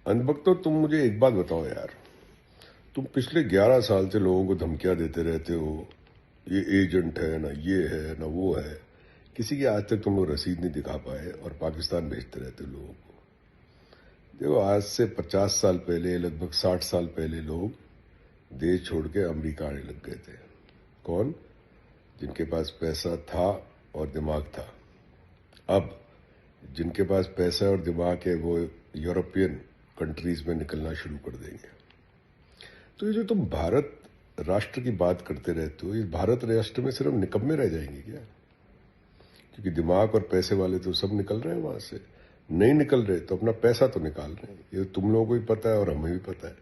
अनबक तो तुम मुझे एक बात बताओ यार। तुम पिछले 11 साल से लोगों को धमकियां देते रहते हो। ये एजेंट है ना, ये है ना, वो है। किसी की आज तक तुम लोग रसीद नहीं दिखा पाए और पाकिस्तान भेजते रहते हो लोगों को। देखो, आज से 50 साल पहले, लगभग 60 साल पहले लोग देश छोड़ के अमेरिका आने लग गए थे। कौन? जिनके पास पैसा था और दिमाग था। अब जिनके पास पैसा और दिमाग है वो यूरोपियन कंट्रीज में निकलना शुरू कर देंगे। तो ये जो तुम भारत राष्ट्र की बात करते रहते हो, इस भारत राष्ट्र में सिर्फ निकम्मे रह जाएंगे क्या? क्योंकि दिमाग और पैसे वाले तो सब निकल रहे हैं वहां से। नहीं निकल रहे तो अपना पैसा तो निकाल रहे हैं। ये तुम लोगों को भी पता है और हमें भी पता है।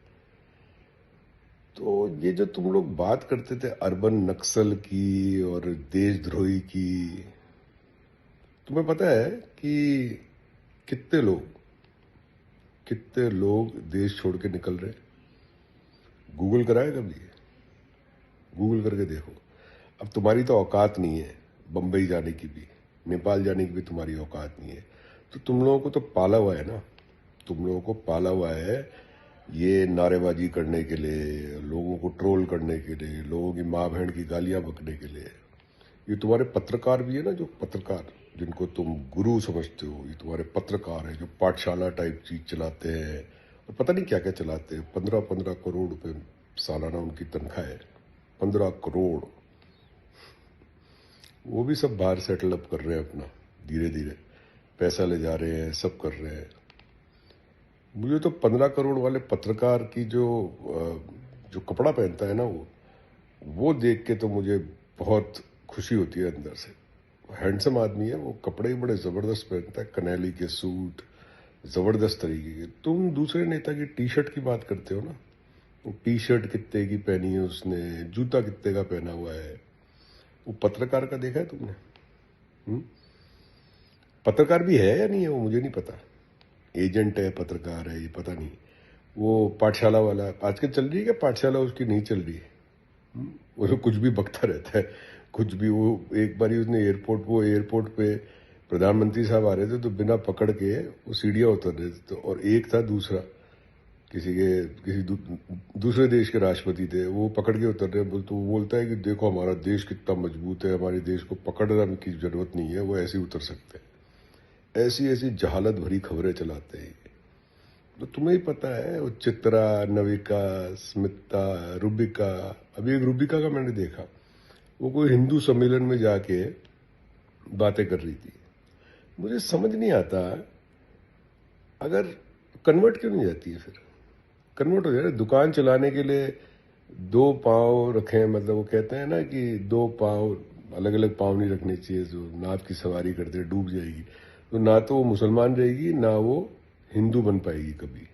तो ये जो तुम लोग बात करते थे अर्बन नक्सल की और देशद्रोही की, तुम्हें पता है कि कितने लोग देश छोड़ के निकल रहे? गूगल कराए कभी? गूगल करके देखो। अब तुम्हारी तो औकात नहीं है बंबई जाने की भी, नेपाल जाने की भी तुम्हारी औकात नहीं है। तो तुम लोगों को तो पाला हुआ है ना, तुम लोगों को पाला हुआ है ये नारेबाजी करने के लिए, लोगों को ट्रोल करने के लिए, लोगों की माँ बहन की गालियां बकने के लिए। ये तुम्हारे पत्रकार भी है ना, जो पत्रकार जिनको तुम गुरु समझते हो, ये तुम्हारे पत्रकार हैं जो पाठशाला टाइप चीज चलाते हैं और पता नहीं क्या क्या चलाते हैं। 15-15 करोड़ रुपए सालाना उनकी तनख्वाह है। 15 करोड़। वो भी सब बाहर सेटल अप कर रहे हैं अपना, धीरे धीरे पैसा ले जा रहे हैं, सब कर रहे हैं। मुझे तो 15 करोड़ वाले पत्रकार की जो कपड़ा पहनता है ना, वो देख के तो मुझे बहुत खुशी होती है अंदर से। हैंडसम आदमी है वो, कपड़े ही बड़े जबरदस्त पहनता है, कनैली के सूट, जबरदस्त तरीके के। तुम दूसरे नेता की टी शर्ट की बात करते हो ना, वो टी शर्ट कितने की पहनी है उसने, जूता कितने का पहना हुआ है। वो पत्रकार का देखा है तुमने? पत्रकार भी है या नहीं है वो मुझे नहीं पता। एजेंट है, पत्रकार है, ये पता नहीं। वो पाठशाला वाला आजकल चल रही है क्या? पाठशाला उसकी नहीं चल रही है। वो तो कुछ भी बकता रहता है, कुछ भी। वो एक बारी उसने एयरपोर्ट पे प्रधानमंत्री साहब आ रहे थे तो बिना पकड़ के वो सीढ़ियां उतर रहे थे। तो और एक था दूसरा, दूसरे देश के राष्ट्रपति थे, वो पकड़ के उतर रहे। तो वो बोलता है कि देखो हमारा देश कितना मजबूत है, हमारे देश को पकड़ने की जरूरत नहीं है, वो ऐसे ही उतर सकते हैं। ऐसी ऐसी जहालत भरी खबरें चलाते हैं। तो तुम्हें ही पता है वो चित्रा, नविका, स्मिता, रूबिका। अभी एक रूबिका का मैंने देखा, वो कोई हिंदू सम्मेलन में जाके बातें कर रही थी। मुझे समझ नहीं आता, अगर कन्वर्ट क्यों नहीं जाती है? फिर कन्वर्ट हो जाए। दुकान चलाने के लिए 2 पाँव रखें, मतलब वो कहते हैं ना कि 2 पाँव, अलग अलग पाँव नहीं रखने चाहिए। जो नाव की सवारी करते डूब जाएगी। तो ना तो वो मुसलमान रहेगी, ना वो हिंदू बन पाएगी कभी।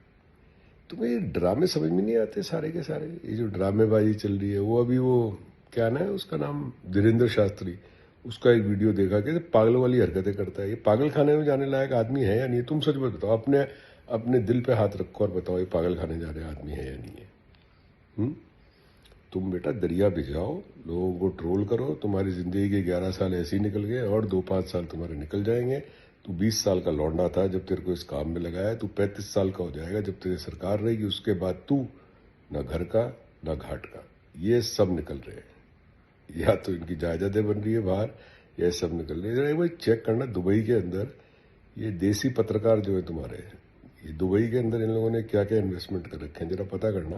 तुम्हें ये ड्रामे समझ में नहीं आते सारे के सारे? ये जो ड्रामेबाजी चल रही है, वो अभी वो क्या ना है उसका नाम, धीरेन्द्र शास्त्री, उसका एक वीडियो देखा कि पागल वाली हरकतें करता है। ये पागल खाने में जाने लायक आदमी है या नहीं? तुम सच बताओ, अपने अपने दिल पे हाथ रखो और बताओ ये पागल खाने जा रहे आदमी है या नहीं है? तुम बेटा दरिया भिजाओ, लोगों को ट्रोल करो। तुम्हारी जिंदगी के 11 साल ऐसे ही निकल गए और 2-5 साल तुम्हारे निकल जाएंगे। तू 20 साल का लौंडा था जब तेरे को इस काम में लगाया। तू 35 साल का हो जाएगा जब तेरी सरकार रहेगी। उसके बाद तू ना घर का ना घाट का। ये सब निकल रहे हैं। या तो इनकी जायदादें बन रही है बाहर, या सब निकल रहे हैं। जरा भाई चेक करना दुबई के अंदर ये देसी पत्रकार जो है तुम्हारे, ये दुबई के अंदर इन लोगों ने क्या क्या इन्वेस्टमेंट कर रखे हैं, जरा पता करना।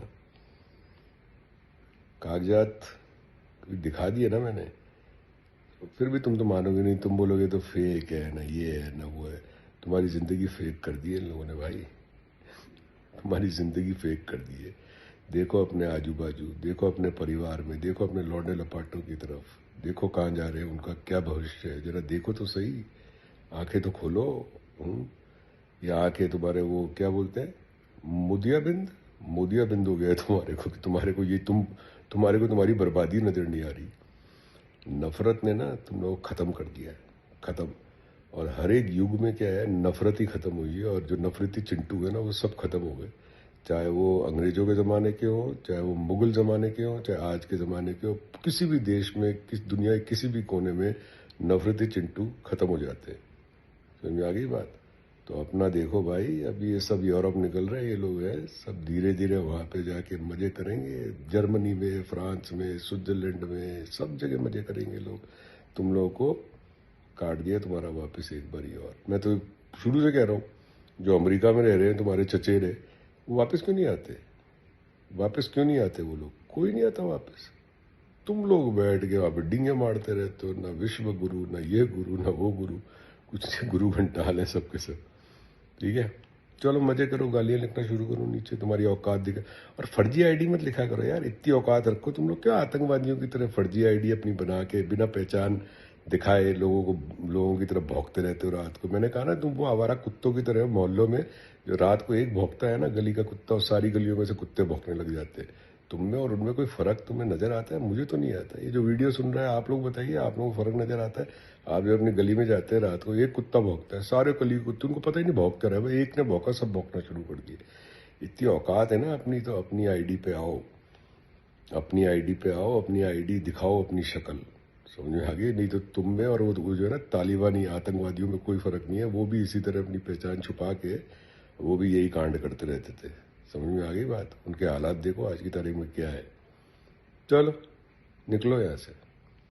कागजात दिखा दिए ना मैंने। फिर भी तुम तो मानोगे नहीं, तुम बोलोगे तो फेक है ना, ये है ना, वो है। तुम्हारी जिंदगी फेक कर दी है इन लोगों ने भाई, तुम्हारी जिंदगी फेक कर दी है। देखो अपने आजू बाजू, देखो अपने परिवार में, देखो अपने लौंडे लपाटों की तरफ, देखो कहाँ जा रहे हैं, उनका क्या भविष्य है, जरा देखो तो सही। आंखें तो खोलो। या आंखें तुम्हारे वो क्या बोलते हैं, मोदियाबिंद हो गया है तुम्हारे को, कि तुम्हारे को तुम्हारी बर्बादी नजर नहीं आ रही। नफरत ने ना तुम लोग खत्म कर दिया है, खत्म। और हर एक युग में क्या है, नफरत ही खत्म हुई है। और जो नफरती चिंटू है ना, वो सब खत्म हो गए। चाहे वो अंग्रेजों के ज़माने के हो, चाहे वो मुगल ज़माने के हो, चाहे आज के ज़माने के हो। किसी भी देश में, दुनिया के किसी भी कोने में नफरती चिंटू खत्म हो जाते हैं। समझ में आ गई बात? तो अपना देखो भाई, अभी ये सब यूरोप निकल रहे हैं, ये लोग हैं सब धीरे धीरे वहाँ पे जाके मजे करेंगे। जर्मनी में, फ्रांस में, स्विट्जरलैंड में, सब जगह मजे करेंगे लोग। तुम लोगों को काट दिया तुम्हारा वापस एक बार और। मैं तो शुरू से कह रहा हूँ, जो अमेरिका में रह रहे हैं तुम्हारे चचेरे, वो वापस क्यों नहीं आते? वापस क्यों नहीं आते वो लोग? कोई नहीं आता वापस। तुम लोग बैठ के वहाँ पे डींगे मारते रहते हो, ना विश्व गुरु, ना ये गुरु, ना वो गुरु, कुछ गुरु घंटाल है सबके सब। ठीक है, चलो मजे करो, गालियां लिखना शुरू करो नीचे, तुम्हारी औकात दिखा। और फर्जी आईडी मत लिखा करो यार, इतनी औकात रखो तुम लोग। क्या आतंकवादियों की तरह फर्जी आईडी अपनी बना के बिना पहचान दिखाए लोगों की तरफ भौंकते रहते हो रात को। मैंने कहा ना, तुम वो आवारा कुत्तों की तरह हो मोहल्लों में, जो रात को एक भौंकता है ना गली का कुत्ता, और सारी गलियों में से कुत्ते भौंकने लग जाते हैं। तुम में और उनमें कोई फर्क तुम्हें नजर आता है? मुझे तो नहीं आता। ये जो वीडियो सुन रहा है, आप लोग बताइए, आप लोगों को फर्क नजर आता है? आप जब अपनी गली में जाते हैं रात को, एक कुत्ता भौंकता है, सारे गली कुत्ते, उनको पता ही नहीं भौंक कर है, भाई एक ने भौंका सब भौंकना शुरू कर दिए। इतनी औकात है ना अपनी, तो अपनी आईडी पे आओ, अपनी आईडी पे आओ, अपनी आईडी दिखाओ, अपनी शक्ल। समझ में आ गई? नहीं तो तुम में और वो जो है ना तालिबानी आतंकवादियों में कोई फर्क नहीं है। वो भी इसी तरह अपनी पहचान छुपा के वो भी यही कांड करते रहते थे। समझ में आ गई बात? उनके हालात देखो आज की तारीख में क्या है। चलो निकलो यहाँ से।